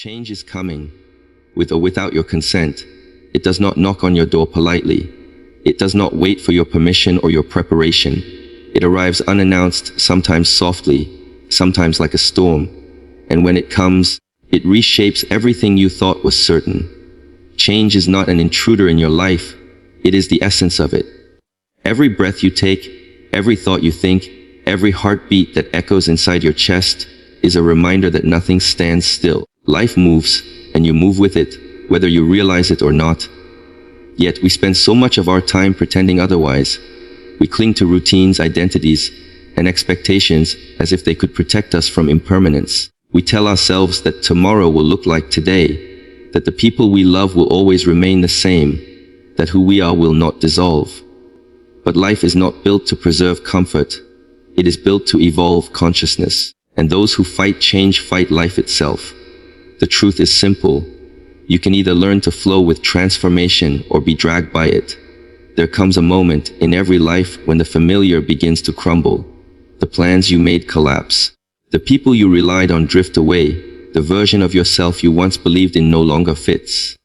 Change is coming, with or without your consent. It does not knock on your door politely. It does not wait for your permission or your preparation. It arrives unannounced, sometimes softly, sometimes like a storm. And when it comes, it reshapes everything you thought was certain. Change is not an intruder in your life. It is the essence of it. Every breath you take, every thought you think, every heartbeat that echoes inside your chest is a reminder that nothing stands still. Life moves, and you move with it, whether you realize it or not. Yet we spend so much of our time pretending otherwise. We cling to routines, identities, and expectations as if they could protect us from impermanence. We tell ourselves that tomorrow will look like today, that the people we love will always remain the same, that who we are will not dissolve. But life is not built to preserve comfort. It is built to evolve consciousness. And those who fight change fight life itself. The truth is simple. You can either learn to flow with transformation or be dragged by it. There comes a moment in every life when the familiar begins to crumble. The plans you made collapse. The people you relied on drift away. The version of yourself you once believed in no longer fits.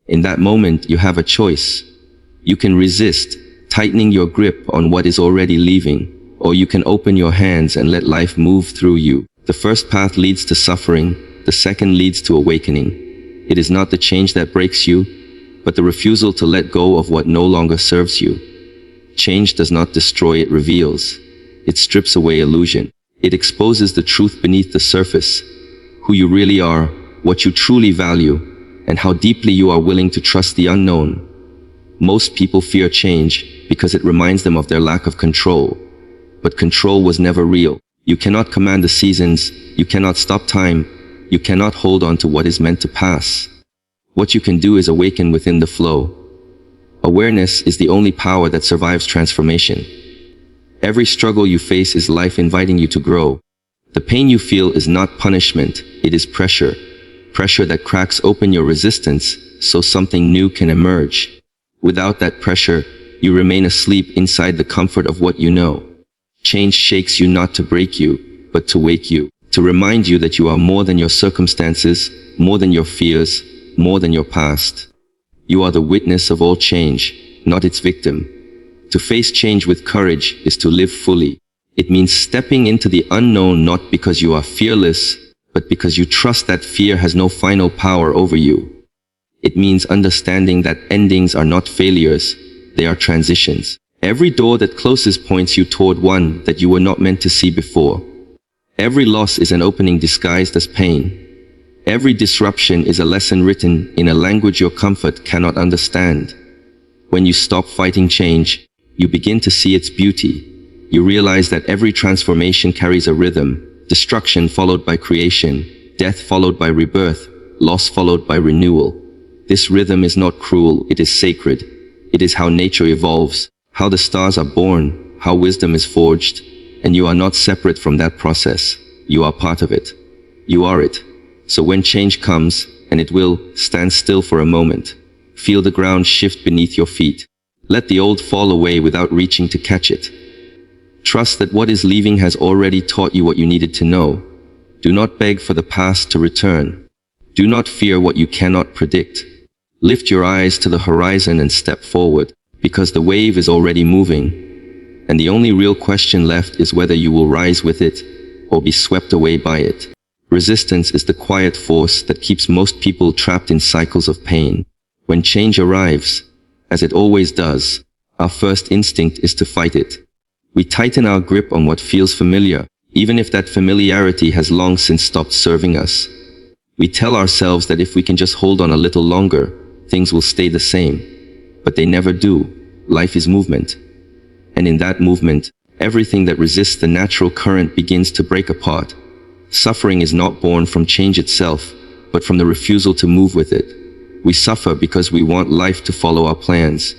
In that moment, you have a choice. You can resist, tightening your grip on what is already leaving, or you can open your hands and let life move through you. The first path leads to suffering. The second leads to awakening. It is not the change that breaks you, but the refusal to let go of what no longer serves you. Change does not destroy, it reveals. It strips away illusion. It exposes the truth beneath the surface, who you really are, what you truly value, and how deeply you are willing to trust the unknown. Most people fear change because it reminds them of their lack of control. But control was never real. You cannot command the seasons, you cannot stop time, you cannot hold on to what is meant to pass. What you can do is awaken within the flow. Awareness is the only power that survives transformation. Every struggle you face is life inviting you to grow. The pain you feel is not punishment, it is pressure. Pressure that cracks open your resistance so something new can emerge. Without that pressure, you remain asleep inside the comfort of what you know. Change shakes you not to break you, but to wake you. To remind you that you are more than your circumstances, more than your fears, more than your past. You are the witness of all change, not its victim. To face change with courage is to live fully. It means stepping into the unknown not because you are fearless, but because you trust that fear has no final power over you. It means understanding that endings are not failures, they are transitions. Every door that closes points you toward one that you were not meant to see before. Every loss is an opening disguised as pain. Every disruption is a lesson written in a language your comfort cannot understand. When you stop fighting change, you begin to see its beauty. You realize that every transformation carries a rhythm, destruction followed by creation, death followed by rebirth, loss followed by renewal. This rhythm is not cruel, it is sacred. It is how nature evolves, how the stars are born, how wisdom is forged. And you are not separate from that process. You are part of it. You are it. So when change comes, and it will, stand still for a moment. Feel the ground shift beneath your feet. Let the old fall away without reaching to catch it. Trust that what is leaving has already taught you what you needed to know. Do not beg for the past to return. Do not fear what you cannot predict. Lift your eyes to the horizon and step forward, because the wave is already moving. And the only real question left is whether you will rise with it or be swept away by it. Resistance is the quiet force that keeps most people trapped in cycles of pain. When change arrives, as it always does, our first instinct is to fight it. We tighten our grip on what feels familiar, even if that familiarity has long since stopped serving us. We tell ourselves that if we can just hold on a little longer, things will stay the same. But they never do. Life is movement. And in that movement, everything that resists the natural current begins to break apart. Suffering is not born from change itself, but from the refusal to move with it. We suffer because we want life to follow our plans.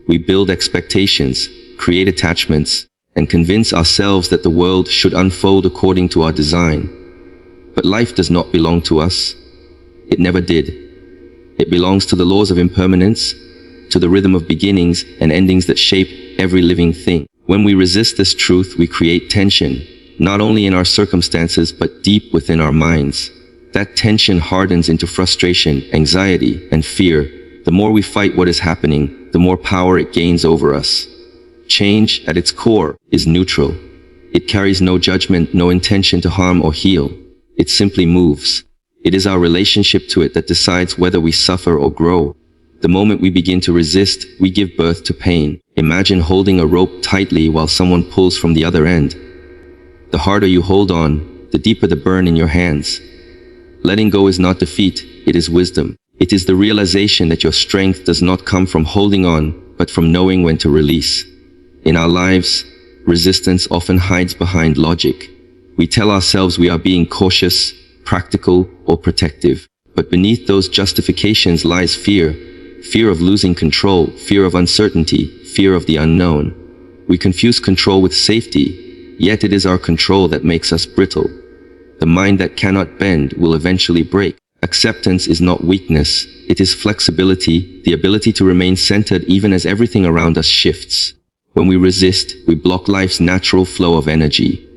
We build expectations, create attachments, and convince ourselves that the world should unfold according to our design. But life does not belong to us. It never did. It belongs to the laws of impermanence, to the rhythm of beginnings and endings that shape every living thing. When we resist this truth, we create tension, not only in our circumstances, but deep within our minds. That tension hardens into frustration, anxiety, and fear. The more we fight what is happening, the more power it gains over us. Change, at its core, is neutral. It carries no judgment, no intention to harm or heal. It simply moves. It is our relationship to it that decides whether we suffer or grow. The moment we begin to resist, we give birth to pain. Imagine holding a rope tightly while someone pulls from the other end. The harder you hold on, the deeper the burn in your hands. Letting go is not defeat, it is wisdom. It is the realization that your strength does not come from holding on, but from knowing when to release. In our lives, resistance often hides behind logic. We tell ourselves we are being cautious, practical, or protective. But beneath those justifications lies fear. Fear of losing control, fear of uncertainty, fear of the unknown. We confuse control with safety, yet it is our control that makes us brittle. The mind that cannot bend will eventually break. Acceptance is not weakness, it is flexibility, the ability to remain centered even as everything around us shifts. When we resist, we block life's natural flow of energy.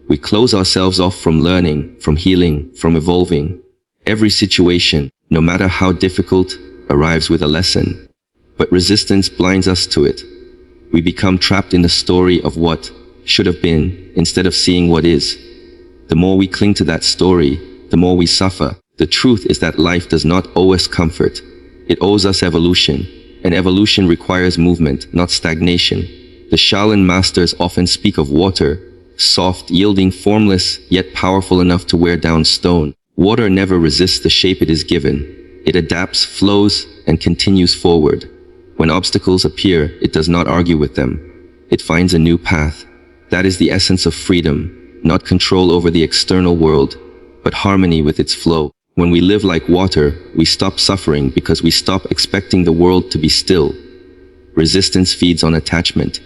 We close ourselves off from learning, from healing, from evolving. Every situation, no matter how difficult, arrives with a lesson. But resistance blinds us to it. We become trapped in the story of what should have been, instead of seeing what is. The more we cling to that story, the more we suffer. The truth is that life does not owe us comfort. It owes us evolution. And evolution requires movement, not stagnation. The Shaolin masters often speak of water, soft, yielding, formless, yet powerful enough to wear down stone. Water never resists the shape it is given. It adapts, flows, and continues forward. When obstacles appear, it does not argue with them. It finds a new path. That is the essence of freedom, not control over the external world, but harmony with its flow. When we live like water, we stop suffering because we stop expecting the world to be still. Resistance feeds on attachment.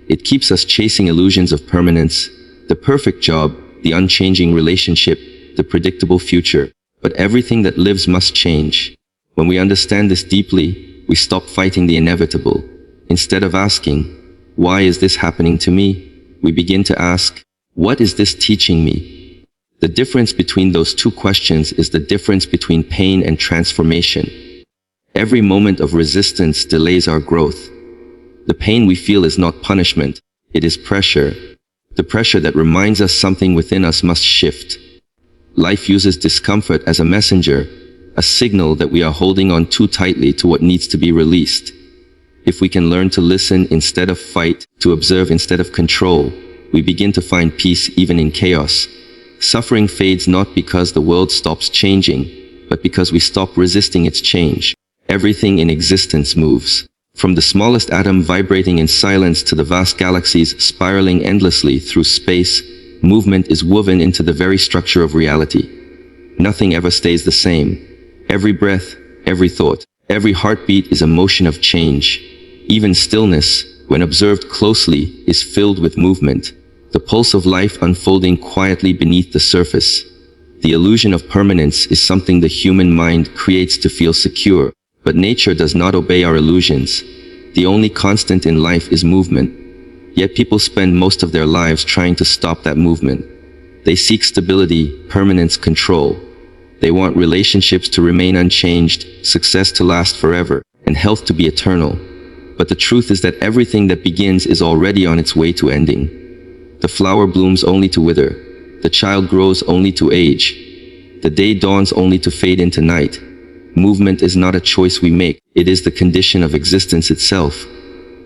It keeps us chasing illusions of permanence, the perfect job, the unchanging relationship, the predictable future. But everything that lives must change. When we understand this deeply, we stop fighting the inevitable. Instead of asking, "Why is this happening to me?" we begin to ask, "What is this teaching me?" The difference between those two questions is the difference between pain and transformation. Every moment of resistance delays our growth. The pain we feel is not punishment, it is pressure. The pressure that reminds us something within us must shift. Life uses discomfort as a messenger, a signal that we are holding on too tightly to what needs to be released. If we can learn to listen instead of fight, to observe instead of control, we begin to find peace even in chaos. Suffering fades not because the world stops changing, but because we stop resisting its change. Everything in existence moves. From the smallest atom vibrating in silence to the vast galaxies spiraling endlessly through space, movement is woven into the very structure of reality. Nothing ever stays the same. Every breath, every thought, every heartbeat is a motion of change. Even stillness, when observed closely, is filled with movement. The pulse of life unfolding quietly beneath the surface. The illusion of permanence is something the human mind creates to feel secure, but nature does not obey our illusions. The only constant in life is movement. Yet people spend most of their lives trying to stop that movement. They seek stability, permanence, control. They want relationships to remain unchanged, success to last forever, and health to be eternal. But the truth is that everything that begins is already on its way to ending. The flower blooms only to wither. The child grows only to age. The day dawns only to fade into night. Movement is not a choice we make, it is the condition of existence itself.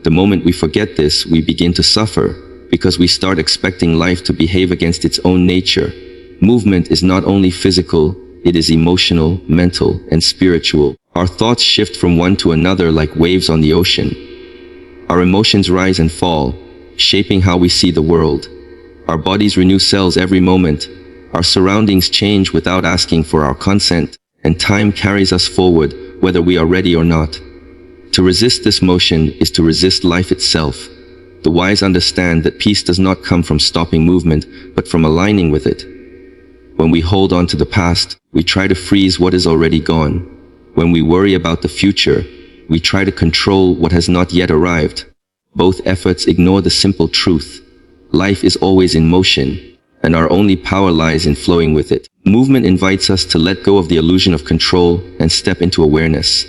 The moment we forget this, we begin to suffer, because we start expecting life to behave against its own nature. Movement is not only physical, it is emotional, mental, and spiritual. Our thoughts shift from one to another like waves on the ocean. Our emotions rise and fall, shaping how we see the world. Our bodies renew cells every moment. Our surroundings change without asking for our consent, and time carries us forward, whether we are ready or not. To resist this motion is to resist life itself. The wise understand that peace does not come from stopping movement, but from aligning with it. When we hold on to the past, we try to freeze what is already gone. When we worry about the future, we try to control what has not yet arrived. Both efforts ignore the simple truth. Life is always in motion. and our only power lies in flowing with it. Movement invites us to let go of the illusion of control and step into awareness.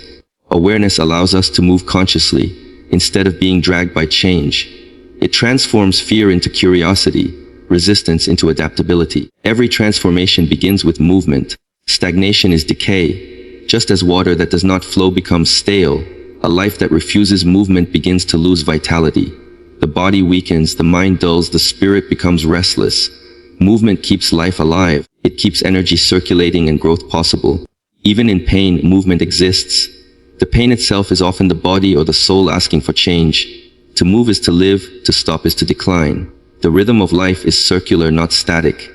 Awareness allows us to move consciously, instead of being dragged by change. It transforms fear into curiosity, resistance into adaptability. Every transformation begins with movement. Stagnation is decay. Just as water that does not flow becomes stale, a life that refuses movement begins to lose vitality. The body weakens, the mind dulls, the spirit becomes restless. Movement keeps life alive. It keeps energy circulating and growth possible. Even in pain, movement exists. The pain itself is often the body or the soul asking for change. To move is to live, to stop is to decline. The rhythm of life is circular, not static.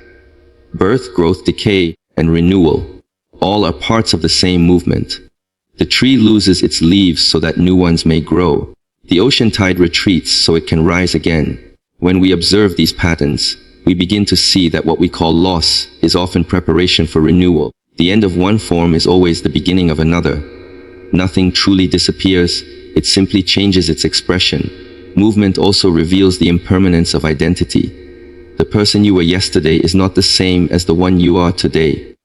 Birth, growth, decay, and renewal, all are parts of the same movement. The tree loses its leaves so that new ones may grow. The ocean tide retreats so it can rise again. When we observe these patterns, we begin to see that what we call loss is often preparation for renewal. The end of one form is always the beginning of another. Nothing truly disappears, it simply changes its expression. Movement also reveals the impermanence of identity. The person you were yesterday is not the same as the one you are today.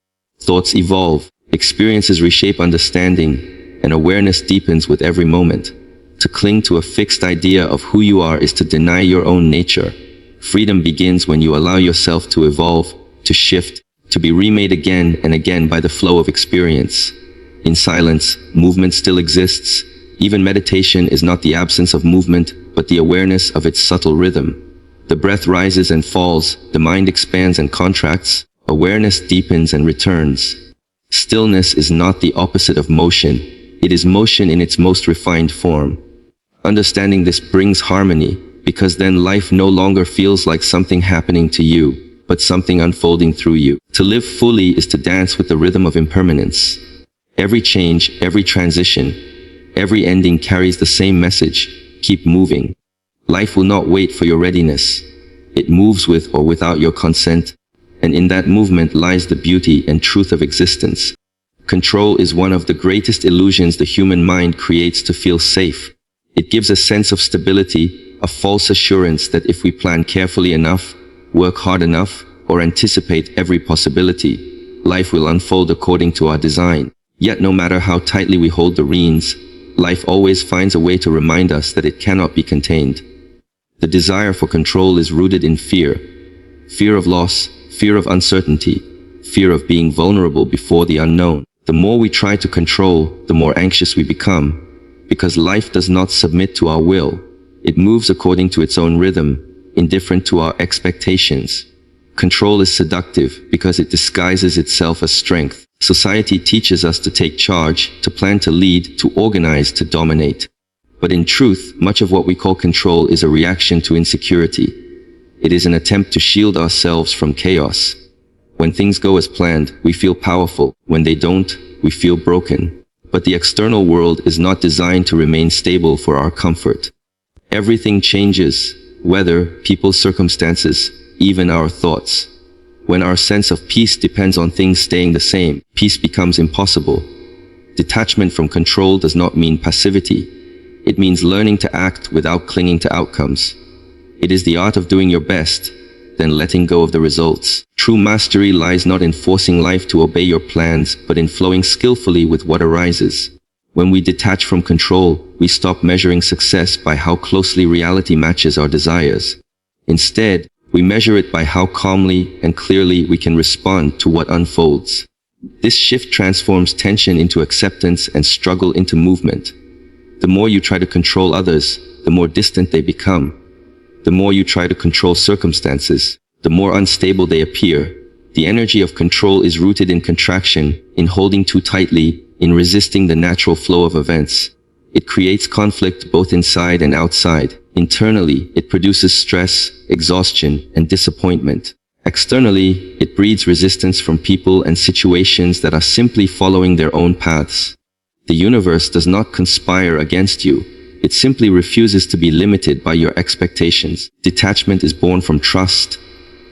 Thoughts evolve, experiences reshape understanding, and awareness deepens with every moment. To cling to a fixed idea of who you are is to deny your own nature. Freedom begins when you allow yourself to evolve, to shift, to be remade again and again by the flow of experience. In silence, movement still exists. Even meditation is not the absence of movement, but the awareness of its subtle rhythm. The breath rises and falls, the mind expands and contracts, awareness deepens and returns. Stillness is not the opposite of motion. It is motion in its most refined form. Understanding this brings harmony, because then life no longer feels like something happening to you, but something unfolding through you. To live fully is to dance with the rhythm of impermanence. Every change, every transition, every ending carries the same message: keep moving. Life will not wait for your readiness. It moves with or without your consent, and in that movement lies the beauty and truth of existence. Control is one of the greatest illusions the human mind creates to feel safe. It gives a sense of stability, a false assurance that if we plan carefully enough, work hard enough, or anticipate every possibility, life will unfold according to our design. Yet no matter how tightly we hold the reins, life always finds a way to remind us that it cannot be contained. The desire for control is rooted in fear. Fear of loss, fear of uncertainty, fear of being vulnerable before the unknown. The more we try to control, the more anxious we become, because life does not submit to our will. It moves according to its own rhythm, indifferent to our expectations. Control is seductive because it disguises itself as strength. Society teaches us to take charge, to plan, to lead, to organize, to dominate. But in truth, much of what we call control is a reaction to insecurity. It is an attempt to shield ourselves from chaos. When things go as planned, we feel powerful. When they don't, we feel broken. But the external world is not designed to remain stable for our comfort. Everything changes: weather, people, circumstances, even our thoughts. When our sense of peace depends on things staying the same, peace becomes impossible. Detachment from control does not mean passivity. It means learning to act without clinging to outcomes. It is the art of doing your best, then letting go of the results. True mastery lies not in forcing life to obey your plans, but in flowing skillfully with what arises. When we detach from control, we stop measuring success by how closely reality matches our desires. Instead, we measure it by how calmly and clearly we can respond to what unfolds. This shift transforms tension into acceptance and struggle into movement. The more you try to control others, the more distant they become. The more you try to control circumstances, the more unstable they appear. The energy of control is rooted in contraction, in holding too tightly, in resisting the natural flow of events. It creates conflict both inside and outside. Internally, it produces stress, exhaustion, and disappointment. Externally, it breeds resistance from people and situations that are simply following their own paths. The universe does not conspire against you. It simply refuses to be limited by your expectations. Detachment is born from trust.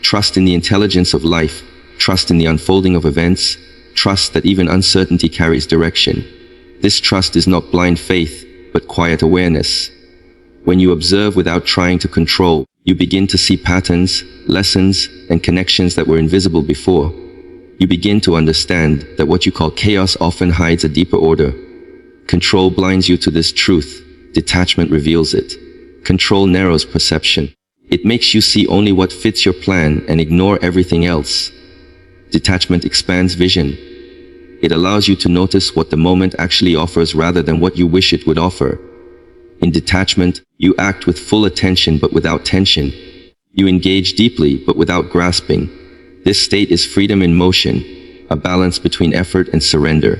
Trust in the intelligence of life. Trust in the unfolding of events. Trust that even uncertainty carries direction. This trust is not blind faith, but quiet awareness. When you observe without trying to control, You begin to see patterns, lessons, and connections that were invisible before. You begin to understand that what you call chaos often hides a deeper order. Control blinds you to this truth. Detachment reveals it. Control narrows perception. It makes you see only what fits your plan and ignore everything else. Detachment expands vision. It allows you to notice what the moment actually offers rather than what you wish it would offer. In detachment, you act with full attention but without tension. You engage deeply but without grasping. This state is freedom in motion, a balance between effort and surrender.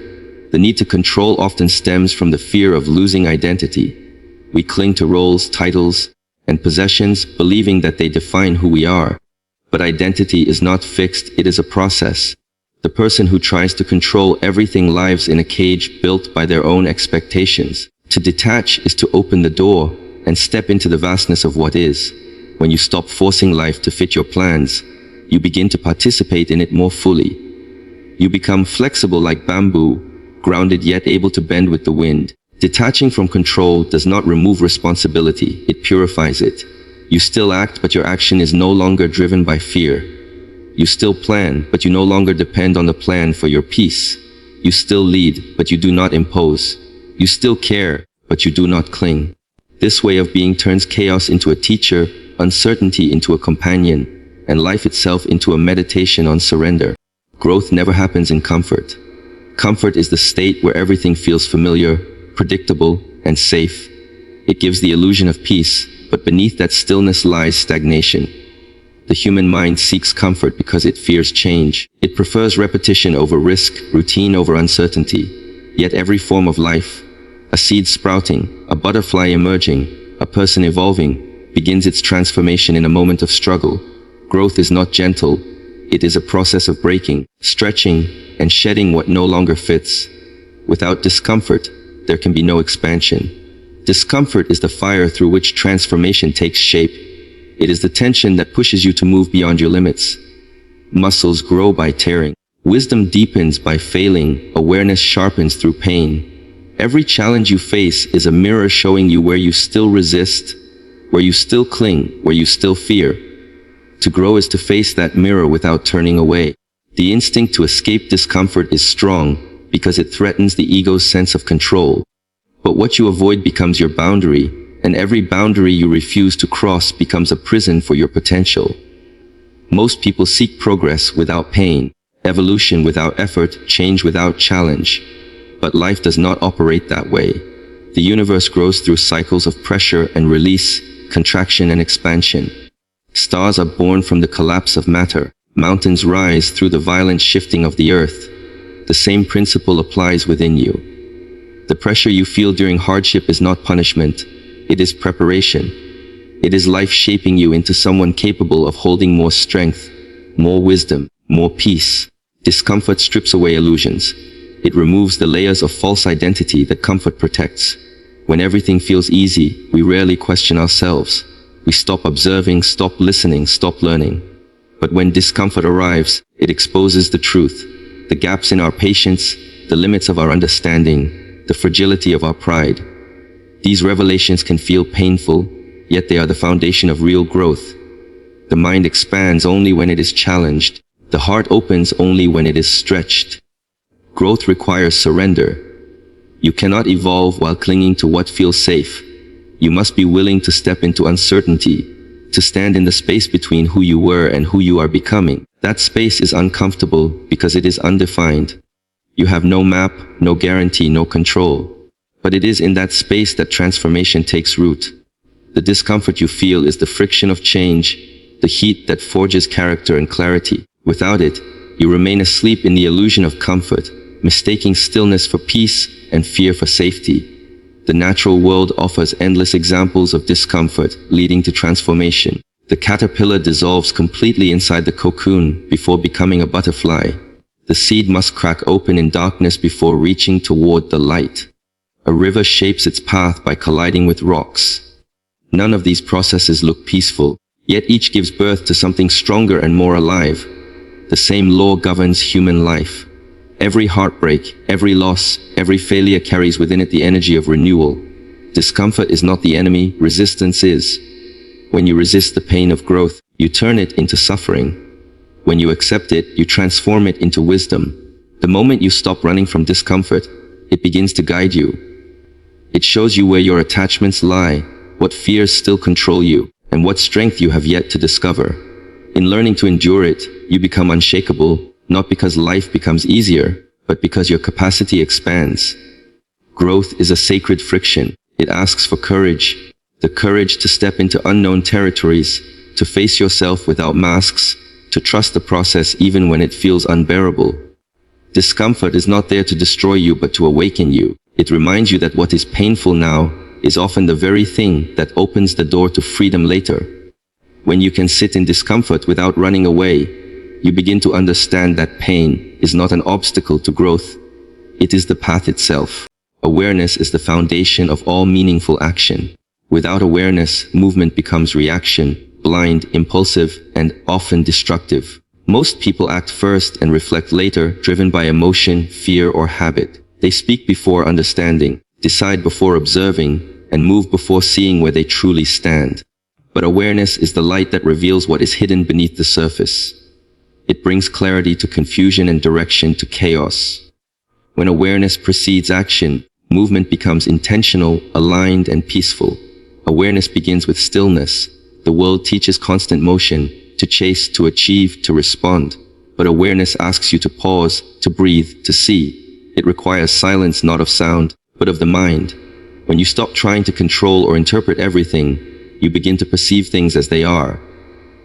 The need to control often stems from the fear of losing identity. We cling to roles, titles, and possessions, believing that they define who we are. But identity is not fixed, it is a process. The person who tries to control everything lives in a cage built by their own expectations. To detach is to open the door and step into the vastness of what is. When you stop forcing life to fit your plans, you begin to participate in it more fully. You become flexible like bamboo, grounded yet able to bend with the wind. Detaching from control does not remove responsibility, it purifies it. You still act, but your action is no longer driven by fear. You still plan, but you no longer depend on the plan for your peace. You still lead, but you do not impose. You still care, but you do not cling. This way of being turns chaos into a teacher, uncertainty into a companion, and life itself into a meditation on surrender. Growth never happens in comfort. Comfort is the state where everything feels familiar, predictable, and safe. It gives the illusion of peace, but beneath that stillness lies stagnation. The human mind seeks comfort because it fears change. It prefers repetition over risk, routine over uncertainty. Yet every form of life, a seed sprouting, a butterfly emerging, a person evolving, begins its transformation in a moment of struggle. Growth is not gentle. It is a process of breaking, stretching, and shedding what no longer fits. Without discomfort, there can be no expansion. Discomfort is the fire through which transformation takes shape. It is the tension that pushes you to move beyond your limits. Muscles grow by tearing. Wisdom deepens by failing. Awareness sharpens through pain. Every challenge you face is a mirror showing you where you still resist, where you still cling, where you still fear. To grow is to face that mirror without turning away. The instinct to escape discomfort is strong because it threatens the ego's sense of control. But what you avoid becomes your boundary, and every boundary you refuse to cross becomes a prison for your potential. Most people seek progress without pain, evolution without effort, change without challenge. But life does not operate that way. The universe grows through cycles of pressure and release, contraction and expansion. Stars are born from the collapse of matter. Mountains rise through the violent shifting of the earth. The same principle applies within you. The pressure you feel during hardship is not punishment. It is preparation. It is life shaping you into someone capable of holding more strength, more wisdom, more peace. Discomfort strips away illusions. It removes the layers of false identity that comfort protects. When everything feels easy, we rarely question ourselves. We stop observing, stop listening, stop learning. But when discomfort arrives, it exposes the truth, the gaps in our patience, the limits of our understanding, the fragility of our pride. These revelations can feel painful, yet they are the foundation of real growth. The mind expands only when it is challenged. The heart opens only when it is stretched. Growth requires surrender. You cannot evolve while clinging to what feels safe. You must be willing to step into uncertainty, to stand in the space between who you were and who you are becoming. That space is uncomfortable because it is undefined. You have no map, no guarantee, no control. But it is in that space that transformation takes root. The discomfort you feel is the friction of change, the heat that forges character and clarity. Without it, you remain asleep in the illusion of comfort, mistaking stillness for peace and fear for safety. The natural world offers endless examples of discomfort, leading to transformation. The caterpillar dissolves completely inside the cocoon before becoming a butterfly. The seed must crack open in darkness before reaching toward the light. A river shapes its path by colliding with rocks. None of these processes look peaceful, yet each gives birth to something stronger and more alive. The same law governs human life. Every heartbreak, every loss, every failure carries within it the energy of renewal. Discomfort is not the enemy, resistance is. When you resist the pain of growth, you turn it into suffering. When you accept it, you transform it into wisdom. The moment you stop running from discomfort, it begins to guide you. It shows you where your attachments lie, what fears still control you, and what strength you have yet to discover. In learning to endure it, you become unshakable, not because life becomes easier, but because your capacity expands. Growth is a sacred friction. It asks for courage, the courage to step into unknown territories, to face yourself without masks, to trust the process even when it feels unbearable. Discomfort is not there to destroy you but to awaken you. It reminds you that what is painful now is often the very thing that opens the door to freedom later. When you can sit in discomfort without running away, you begin to understand that pain is not an obstacle to growth. It is the path itself. Awareness is the foundation of all meaningful action. Without awareness, movement becomes reaction, blind, impulsive, and often destructive. Most people act first and reflect later, driven by emotion, fear, or habit. They speak before understanding, decide before observing, and move before seeing where they truly stand. But awareness is the light that reveals what is hidden beneath the surface. It brings clarity to confusion and direction to chaos. When awareness precedes action, movement becomes intentional, aligned, and peaceful. Awareness begins with stillness. The world teaches constant motion, to chase, to achieve, to respond. But awareness asks you to pause, to breathe, to see. It requires silence not of sound, but of the mind. When you stop trying to control or interpret everything, you begin to perceive things as they are.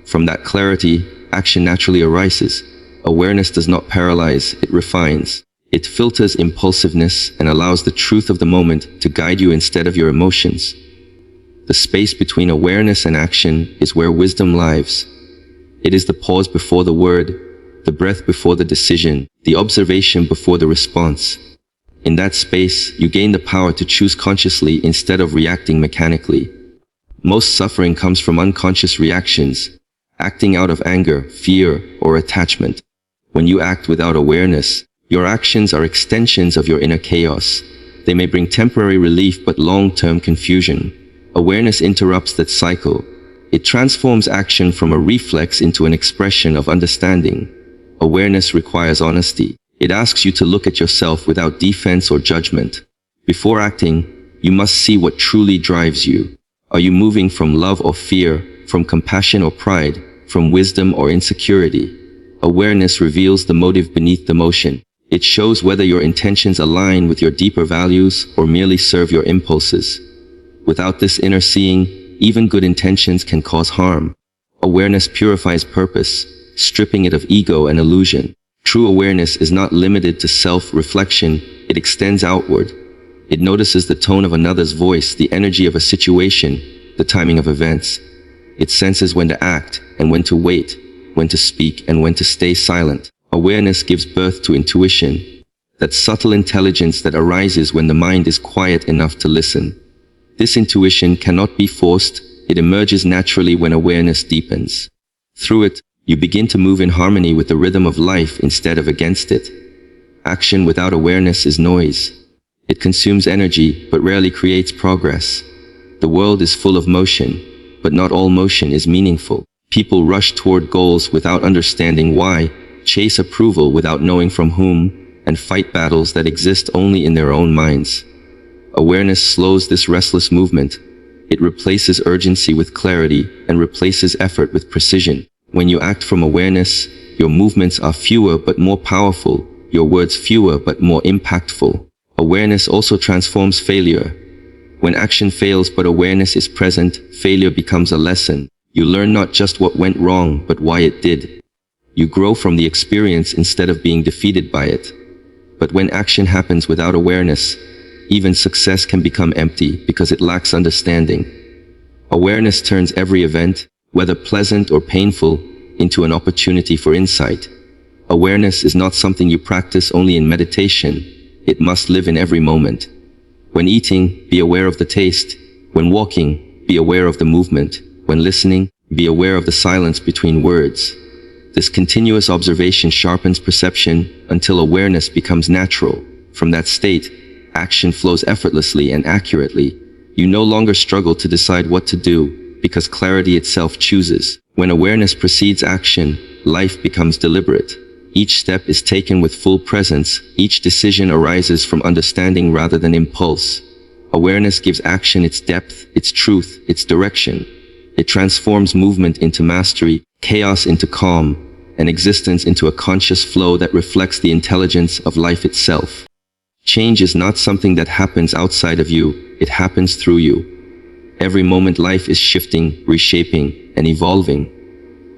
From that clarity, action naturally arises. Awareness does not paralyze, it refines. It filters impulsiveness and allows the truth of the moment to guide you instead of your emotions. The space between awareness and action is where wisdom lives. It is the pause before the word, the breath before the decision, the observation before the response. In that space, you gain the power to choose consciously instead of reacting mechanically. Most suffering comes from unconscious reactions, acting out of anger, fear, or attachment. When you act without awareness, your actions are extensions of your inner chaos. They may bring temporary relief but long-term confusion. Awareness interrupts that cycle. It transforms action from a reflex into an expression of understanding. Awareness requires honesty. It asks you to look at yourself without defense or judgment. Before acting, you must see what truly drives you. Are you moving from love or fear, from compassion or pride, from wisdom or insecurity? Awareness reveals the motive beneath the motion. It shows whether your intentions align with your deeper values or merely serve your impulses. Without this inner seeing, even good intentions can cause harm. Awareness purifies purpose, stripping it of ego and illusion. True awareness is not limited to self-reflection, it extends outward. It notices the tone of another's voice, the energy of a situation, the timing of events. It senses when to act and when to wait, when to speak and when to stay silent. Awareness gives birth to intuition, that subtle intelligence that arises when the mind is quiet enough to listen. This intuition cannot be forced, it emerges naturally when awareness deepens. Through it, you begin to move in harmony with the rhythm of life instead of against it. Action without awareness is noise. It consumes energy, but rarely creates progress. The world is full of motion, but not all motion is meaningful. People rush toward goals without understanding why, chase approval without knowing from whom, and fight battles that exist only in their own minds. Awareness slows this restless movement. It replaces urgency with clarity and replaces effort with precision. When you act from awareness, your movements are fewer but more powerful, your words fewer but more impactful. Awareness also transforms failure. When action fails but awareness is present, failure becomes a lesson. You learn not just what went wrong, but why it did. You grow from the experience instead of being defeated by it. But when action happens without awareness, even success can become empty because it lacks understanding. Awareness turns every event, whether pleasant or painful, into an opportunity for insight. Awareness is not something you practice only in meditation. It must live in every moment. When eating, be aware of the taste. When walking, be aware of the movement. When listening, be aware of the silence between words. This continuous observation sharpens perception until awareness becomes natural. From that state, action flows effortlessly and accurately. You no longer struggle to decide what to do, because clarity itself chooses. When awareness precedes action, life becomes deliberate. Each step is taken with full presence. Each decision arises from understanding rather than impulse. Awareness gives action its depth, its truth, its direction. It transforms movement into mastery, chaos into calm, and existence into a conscious flow that reflects the intelligence of life itself. Change is not something that happens outside of you, it happens through you. Every moment life is shifting, reshaping, and evolving.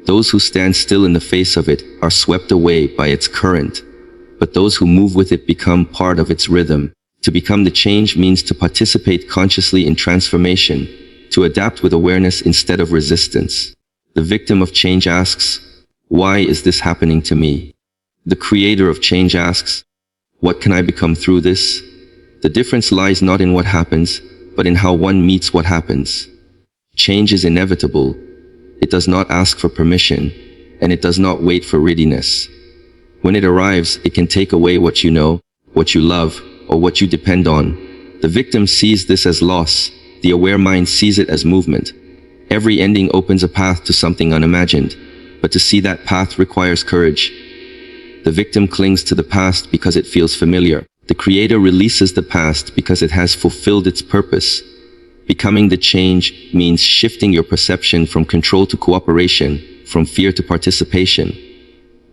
Those who stand still in the face of it are swept away by its current, but those who move with it become part of its rhythm. To become the change means to participate consciously in transformation, to adapt with awareness instead of resistance. The victim of change asks, "Why is this happening to me?" The creator of change asks, "What can I become through this?" The difference lies not in what happens, but in how one meets what happens. Change is inevitable. It does not ask for permission, and it does not wait for readiness. When it arrives, it can take away what you know, what you love, or what you depend on. The victim sees this as loss. The aware mind sees it as movement. Every ending opens a path to something unimagined, but to see that path requires courage. The victim clings to the past because it feels familiar. The creator releases the past because it has fulfilled its purpose. Becoming the change means shifting your perception from control to cooperation, from fear to participation.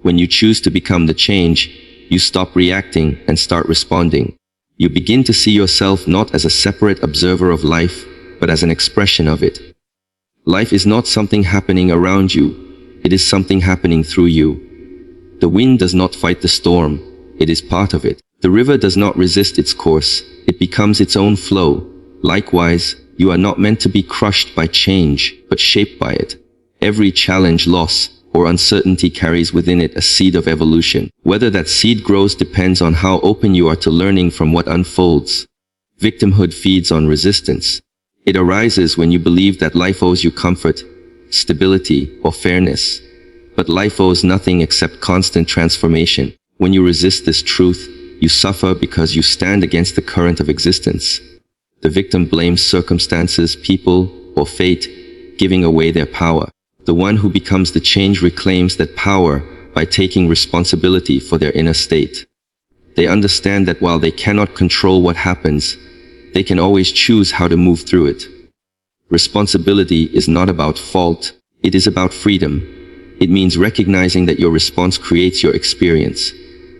When you choose to become the change, you stop reacting and start responding. You begin to see yourself not as a separate observer of life, but as an expression of it. Life is not something happening around you. It is something happening through you. The wind does not fight the storm. It is part of it. The river does not resist its course. It becomes its own flow. Likewise, you are not meant to be crushed by change, but shaped by it. Every challenge, loss, or uncertainty carries within it a seed of evolution. Whether that seed grows depends on how open you are to learning from what unfolds. Victimhood feeds on resistance. It arises when you believe that life owes you comfort, stability, or fairness. But life owes nothing except constant transformation. When you resist this truth, you suffer because you stand against the current of existence. The victim blames circumstances, people, or fate, giving away their power. The one who becomes the change reclaims that power by taking responsibility for their inner state. They understand that while they cannot control what happens, they can always choose how to move through it. Responsibility is not about fault, it is about freedom. It means recognizing that your response creates your experience.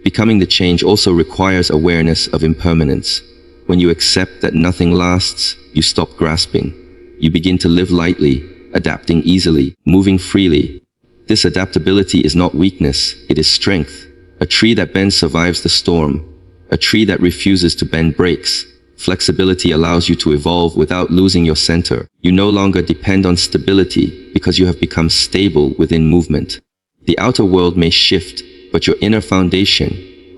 Becoming the change also requires awareness of impermanence. When you accept that nothing lasts, you stop grasping. You begin to live lightly, adapting easily, moving freely. This adaptability is not weakness, it is strength. A tree that bends survives the storm. A tree that refuses to bend breaks. Flexibility allows you to evolve without losing your center. You no longer depend on stability because you have become stable within movement. The outer world may shift, but your inner foundation,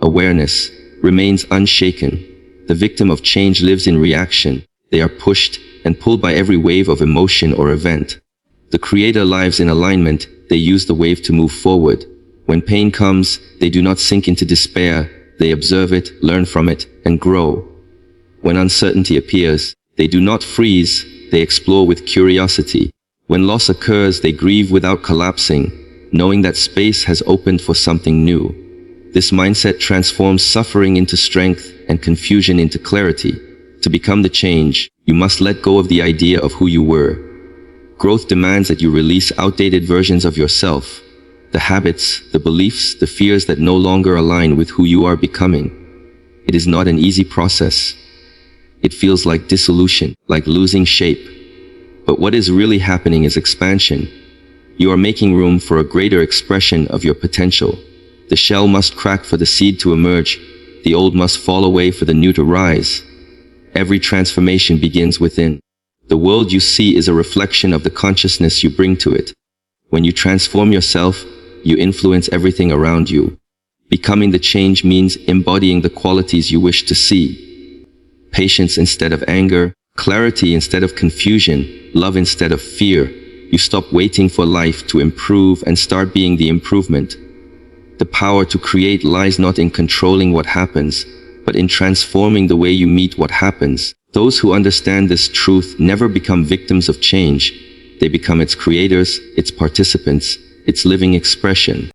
awareness, remains unshaken. The victim of change lives in reaction. They are pushed and pulled by every wave of emotion or event. The creator lives in alignment. They use the wave to move forward. When pain comes, they do not sink into despair. They observe it, learn from it, and grow. When uncertainty appears, they do not freeze. They explore with curiosity. When loss occurs, they grieve without collapsing, knowing that space has opened for something new. This mindset transforms suffering into strength and confusion into clarity. To become the change, you must let go of the idea of who you were. Growth demands that you release outdated versions of yourself, the habits, the beliefs, the fears that no longer align with who you are becoming. It is not an easy process. It feels like dissolution, like losing shape. But what is really happening is expansion. You are making room for a greater expression of your potential. The shell must crack for the seed to emerge. The old must fall away for the new to rise. Every transformation begins within. The world you see is a reflection of the consciousness you bring to it. When you transform yourself, you influence everything around you. Becoming the change means embodying the qualities you wish to see. Patience instead of anger, clarity instead of confusion, love instead of fear. You stop waiting for life to improve and start being the improvement. The power to create lies not in controlling what happens, but in transforming the way you meet what happens. Those who understand this truth never become victims of change. They become its creators, its participants, its living expression.